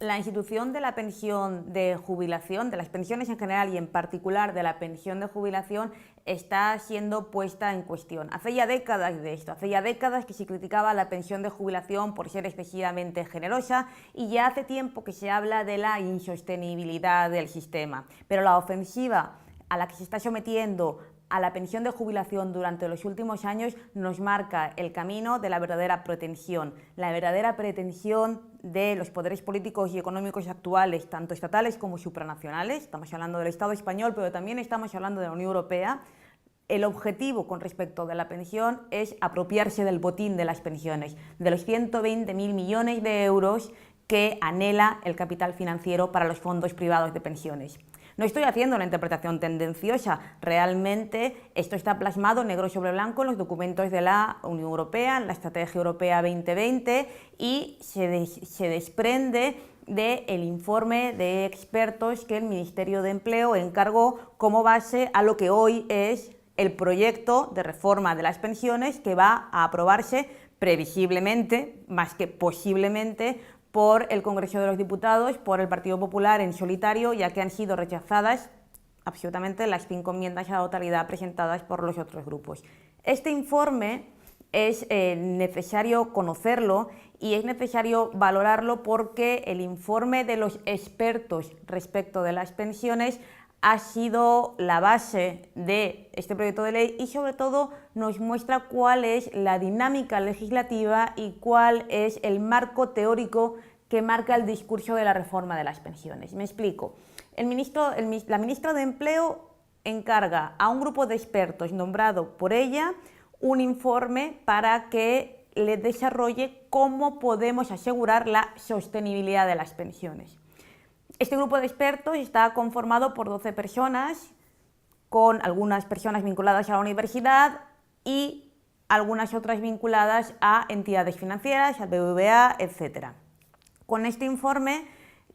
La institución de la pensión de jubilación, de las pensiones en general y en particular de la pensión de jubilación, está siendo puesta en cuestión. Hace ya décadas de esto, hace ya décadas que se criticaba la pensión de jubilación por ser excesivamente generosa y ya hace tiempo que se habla de la insostenibilidad del sistema. Pero la ofensiva a la que se está sometiendo a la pensión de jubilación durante los últimos años nos marca el camino de la verdadera pretensión de los poderes políticos y económicos actuales, tanto estatales como supranacionales. Estamos hablando del Estado español, pero también estamos hablando de la Unión Europea. El objetivo con respecto de la pensión es apropiarse del botín de las pensiones, de los 120.000 millones de euros que anhela el capital financiero para los fondos privados de pensiones. No estoy haciendo una interpretación tendenciosa, realmente esto está plasmado negro sobre blanco en los documentos de la Unión Europea, en la Estrategia Europea 2020 y se desprende del informe de expertos que el Ministerio de Empleo encargó como base a lo que hoy es el proyecto de reforma de las pensiones que va a aprobarse previsiblemente, más que posiblemente, por el Congreso de los Diputados, por el Partido Popular en solitario, ya que han sido rechazadas absolutamente las 5 enmiendas a la totalidad presentadas por los otros grupos. Este informe es necesario conocerlo y es necesario valorarlo porque el informe de los expertos respecto de las pensiones ha sido la base de este proyecto de ley y sobre todo nos muestra cuál es la dinámica legislativa y cuál es el marco teórico que marca el discurso de la reforma de las pensiones. Me explico. La ministra de Empleo encarga a un grupo de expertos nombrado por ella un informe para que le desarrolle cómo podemos asegurar la sostenibilidad de las pensiones. Este grupo de expertos está conformado por 12 personas, con algunas personas vinculadas a la universidad y algunas otras vinculadas a entidades financieras, al BBVA, etc. En este informe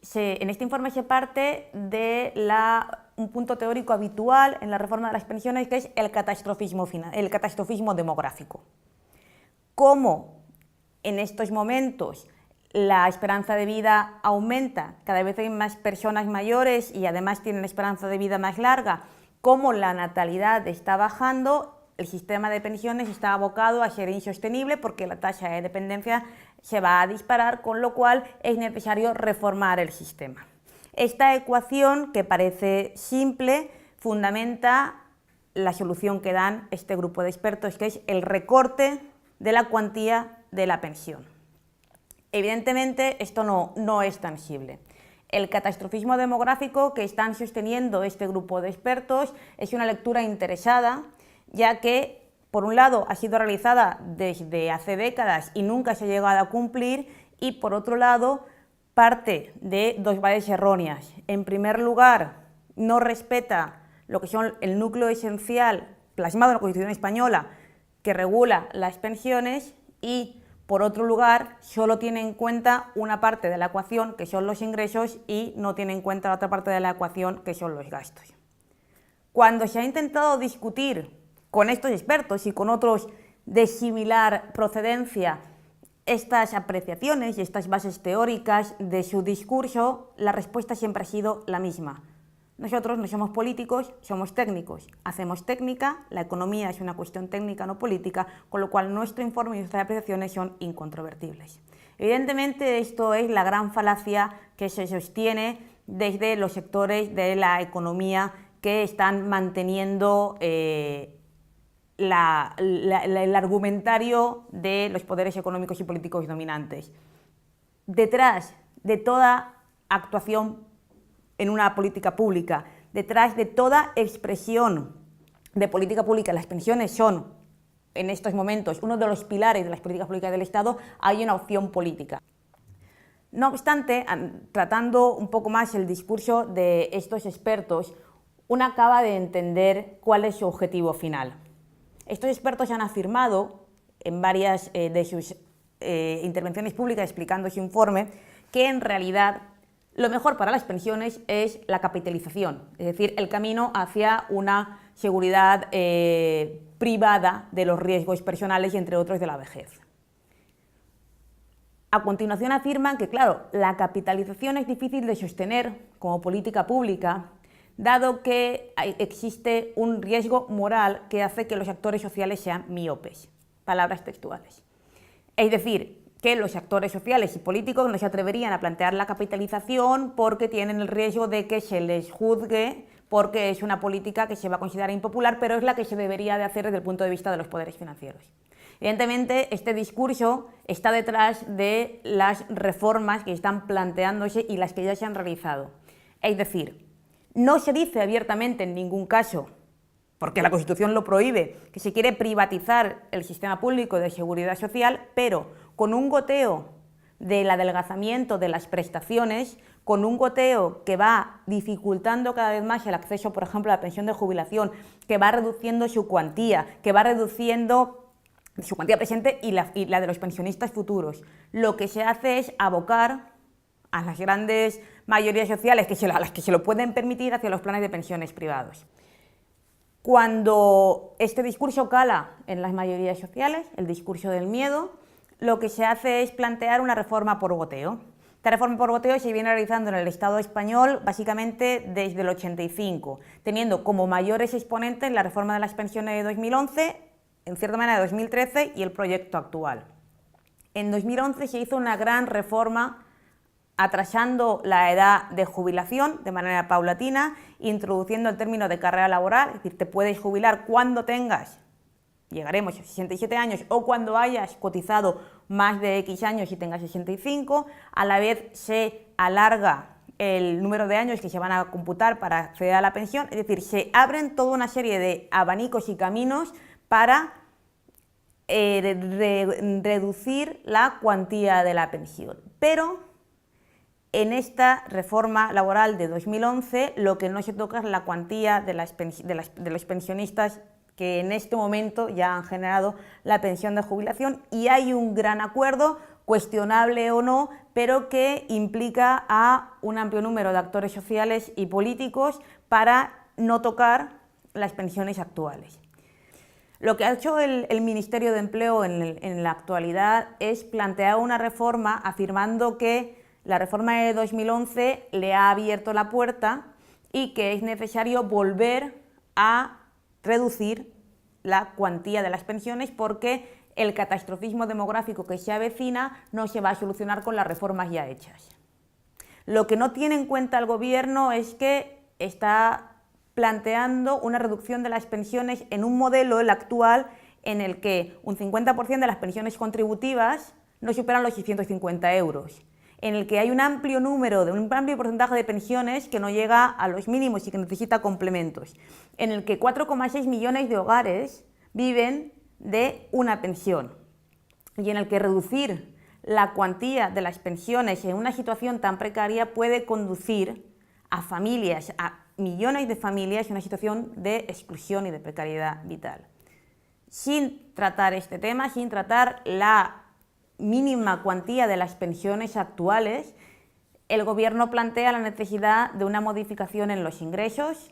se parte de un punto teórico habitual en la reforma de las pensiones, que es el catastrofismo demográfico. Cómo en estos momentos la esperanza de vida aumenta, cada vez hay más personas mayores y además tienen esperanza de vida más larga, cómo la natalidad está bajando, el sistema de pensiones está abocado a ser insostenible porque la tasa de dependencia se va a disparar, con lo cual es necesario reformar el sistema. Esta ecuación, que parece simple, fundamenta la solución que dan este grupo de expertos, que es el recorte de la cuantía de la pensión. Evidentemente, esto no es tangible. El catastrofismo demográfico que están sosteniendo este grupo de expertos es una lectura interesada, ya que, por un lado, ha sido realizada desde hace décadas y nunca se ha llegado a cumplir, y por otro lado, parte de dos bases erróneas. En primer lugar, no respeta lo que son el núcleo esencial plasmado en la Constitución española que regula las pensiones y, por otro lugar, solo tiene en cuenta una parte de la ecuación, que son los ingresos, y no tiene en cuenta la otra parte de la ecuación, que son los gastos. Cuando se ha intentado discutir con estos expertos y con otros de similar procedencia estas apreciaciones y estas bases teóricas de su discurso, la respuesta siempre ha sido la misma. Nosotros no somos políticos, somos técnicos. Hacemos técnica, la economía es una cuestión técnica, no política, con lo cual nuestro informe y nuestras apreciaciones son incontrovertibles. Evidentemente, esto es la gran falacia que se sostiene desde los sectores de la economía que están manteniendo el argumentario de los poderes económicos y políticos dominantes. Detrás de toda actuación en una política pública, detrás de toda expresión de política pública, las pensiones son, en estos momentos, uno de los pilares de las políticas públicas del Estado, hay una opción política. No obstante, tratando un poco más el discurso de estos expertos, uno acaba de entender cuál es su objetivo final. Estos expertos han afirmado en varias de sus intervenciones públicas explicando su informe que en realidad lo mejor para las pensiones es la capitalización, es decir, el camino hacia una seguridad privada de los riesgos personales y entre otros de la vejez. A continuación afirman que, claro, la capitalización es difícil de sostener como política pública, dado que existe un riesgo moral que hace que los actores sociales sean miopes. Palabras textuales. Es decir, que los actores sociales y políticos no se atreverían a plantear la capitalización porque tienen el riesgo de que se les juzgue porque es una política que se va a considerar impopular, pero es la que se debería de hacer desde el punto de vista de los poderes financieros. Evidentemente, este discurso está detrás de las reformas que están planteándose y las que ya se han realizado. Es decir, no se dice abiertamente en ningún caso, porque la Constitución lo prohíbe, que se quiere privatizar el sistema público de seguridad social, pero con un goteo del adelgazamiento de las prestaciones, con un goteo que va dificultando cada vez más el acceso, por ejemplo, a la pensión de jubilación, que va reduciendo su cuantía, que va reduciendo su cuantía presente y la de los pensionistas futuros. Lo que se hace es abocar a las grandes mayorías sociales, a las que se lo pueden permitir, hacia los planes de pensiones privados. Cuando este discurso cala en las mayorías sociales, el discurso del miedo, lo que se hace es plantear una reforma por goteo. Esta reforma por goteo se viene realizando en el Estado español básicamente desde el 85, teniendo como mayores exponentes la reforma de las pensiones de 2011, en cierta manera de 2013 y el proyecto actual. En 2011 se hizo una gran reforma atrasando la edad de jubilación de manera paulatina, introduciendo el término de carrera laboral, es decir, te puedes jubilar cuando tengas, llegaremos a 67 años, o cuando hayas cotizado más de X años y tengas 65, a la vez se alarga el número de años que se van a computar para acceder a la pensión, es decir, se abren toda una serie de abanicos y caminos para reducir la cuantía de la pensión. Pero en esta reforma laboral de 2011 lo que no se toca es la cuantía de los pensionistas que en este momento ya han generado la pensión de jubilación, y hay un gran acuerdo, cuestionable o no, pero que implica a un amplio número de actores sociales y políticos para no tocar las pensiones actuales. Lo que ha hecho el Ministerio de Empleo en la actualidad es plantear una reforma afirmando que la reforma de 2011 le ha abierto la puerta y que es necesario volver a reducir la cuantía de las pensiones porque el catastrofismo demográfico que se avecina no se va a solucionar con las reformas ya hechas. Lo que no tiene en cuenta el Gobierno es que está planteando una reducción de las pensiones en un modelo, el actual, en el que un 50% de las pensiones contributivas no superan los 650 euros, en el que hay un amplio porcentaje de pensiones que no llega a los mínimos y que necesita complementos, en el que 4,6 millones de hogares viven de una pensión y en el que reducir la cuantía de las pensiones en una situación tan precaria puede conducir a familias, a millones de familias en una situación de exclusión y de precariedad vital. Sin tratar este tema, sin tratar la mínima cuantía de las pensiones actuales, el Gobierno plantea la necesidad de una modificación en los ingresos,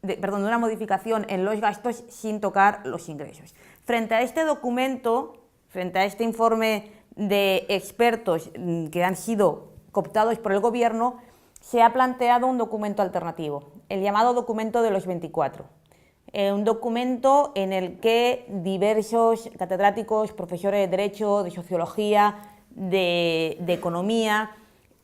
de una modificación en los gastos sin tocar los ingresos. Frente a este documento, frente a este informe de expertos que han sido cooptados por el Gobierno, se ha planteado un documento alternativo, el llamado documento de los 24. Un documento en el que diversos catedráticos, profesores de Derecho, de Sociología, de Economía,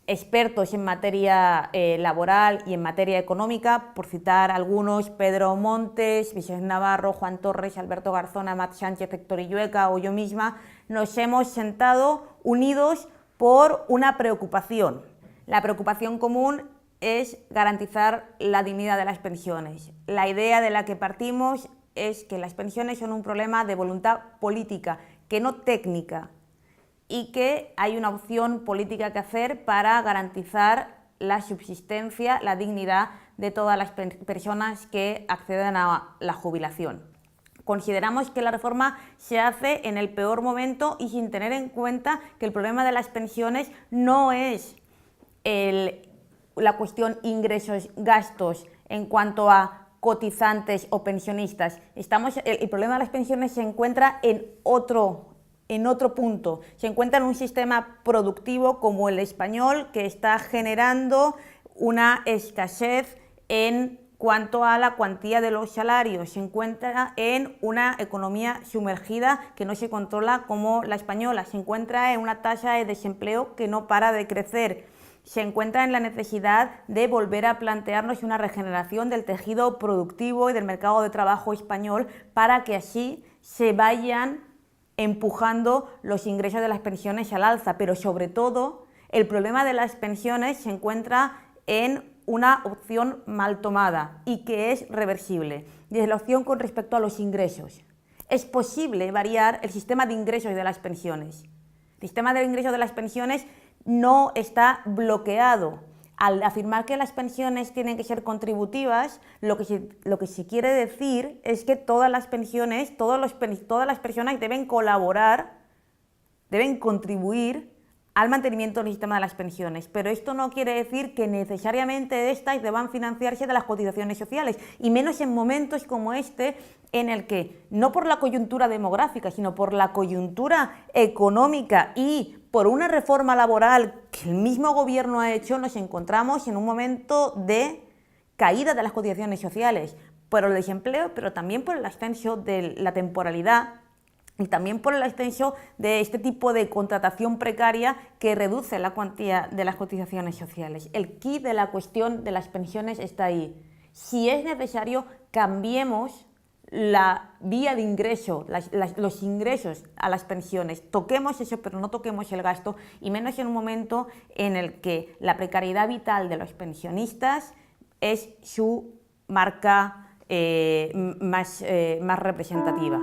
expertos en materia laboral y en materia económica, por citar algunos, Pedro Montes, Vicente Navarro, Juan Torres, Alberto Garzón, Amat Sánchez, Héctor Illueca o yo misma, nos hemos sentado unidos por una preocupación. La preocupación común es garantizar la dignidad de las pensiones. La idea de la que partimos es que las pensiones son un problema de voluntad política, que no técnica, y que hay una opción política que hacer para garantizar la subsistencia, la dignidad de todas las personas que acceden a la jubilación. Consideramos que la reforma se hace en el peor momento y sin tener en cuenta que el problema de las pensiones no es la cuestión ingresos-gastos en cuanto a cotizantes o pensionistas. El problema de las pensiones se encuentra en otro en otro punto, se encuentra en un sistema productivo como el español que está generando una escasez en cuanto a la cuantía de los salarios, se encuentra en una economía sumergida que no se controla como la española, se encuentra en una tasa de desempleo que no para de crecer, se encuentra en la necesidad de volver a plantearnos una regeneración del tejido productivo y del mercado de trabajo español para que así se vayan empujando los ingresos de las pensiones al alza, pero sobre todo el problema de las pensiones se encuentra en una opción mal tomada y que es reversible, y es la opción con respecto a los ingresos. Es posible variar el sistema de ingresos de las pensiones. El sistema de ingresos de las pensiones no está bloqueado. Al afirmar que las pensiones tienen que ser contributivas, lo que se quiere decir es que todas las pensiones, todas las personas deben colaborar, deben contribuir al mantenimiento del sistema de las pensiones, pero esto no quiere decir que necesariamente estas deban financiarse de las cotizaciones sociales, y menos en momentos como este, en el que, no por la coyuntura demográfica, sino por la coyuntura económica y por una reforma laboral que el mismo gobierno ha hecho, nos encontramos en un momento de caída de las cotizaciones sociales, por el desempleo, pero también por el ascenso de la temporalidad, y también por el ascenso de este tipo de contratación precaria que reduce la cuantía de las cotizaciones sociales. El quid de la cuestión de las pensiones está ahí. Si es necesario, cambiemos la vía de ingreso, los ingresos a las pensiones. Toquemos eso, pero no toquemos el gasto, y menos en un momento en el que la precariedad vital de los pensionistas es su marca más representativa.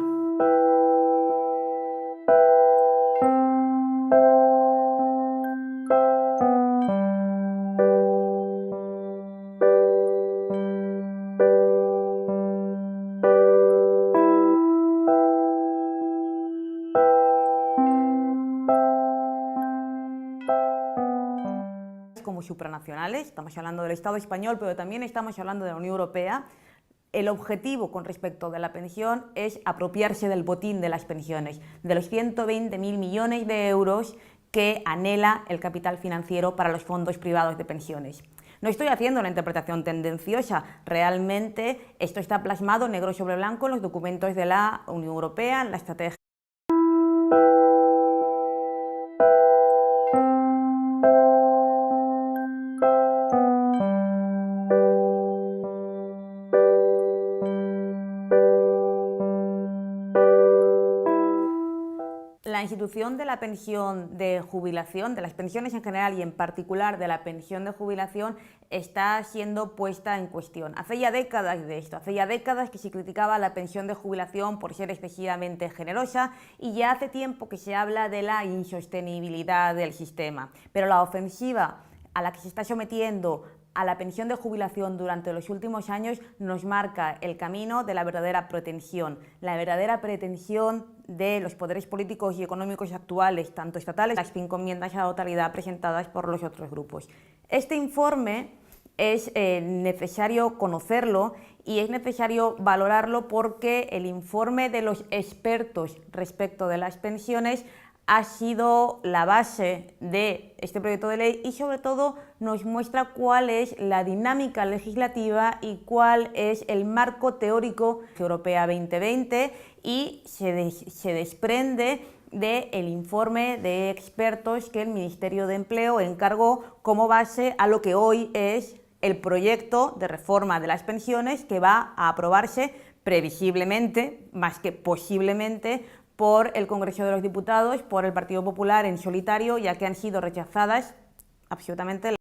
Como supranacionales, estamos hablando del Estado español, pero también estamos hablando de la Unión Europea. El objetivo con respecto de la pensión es apropiarse del botín de las pensiones, de los 120.000 millones de euros que anhela el capital financiero para los fondos privados de pensiones. No estoy haciendo una interpretación tendenciosa, realmente esto está plasmado negro sobre blanco en los documentos de la Unión Europea, en la estrategia. La institución de la pensión de jubilación, de las pensiones en general y en particular de la pensión de jubilación, está siendo puesta en cuestión. Hace ya décadas de esto, hace ya décadas que se criticaba la pensión de jubilación por ser excesivamente generosa, y ya hace tiempo que se habla de la insostenibilidad del sistema. Pero la ofensiva a la que se está sometiendo a la pensión de jubilación durante los últimos años nos marca el camino de la verdadera pretensión de los poderes políticos y económicos actuales, tanto estatales, las 5 enmiendas a la totalidad presentadas por los otros grupos. Este informe es necesario conocerlo y es necesario valorarlo porque el informe de los expertos respecto de las pensiones ha sido la base de este proyecto de ley y sobre todo nos muestra cuál es la dinámica legislativa y cuál es el marco teórico Europea 2020, y se desprende del informe de expertos que el Ministerio de Empleo encargó como base a lo que hoy es el proyecto de reforma de las pensiones que va a aprobarse previsiblemente, más que posiblemente, por el Congreso de los Diputados, por el Partido Popular en solitario, ya que han sido rechazadas absolutamente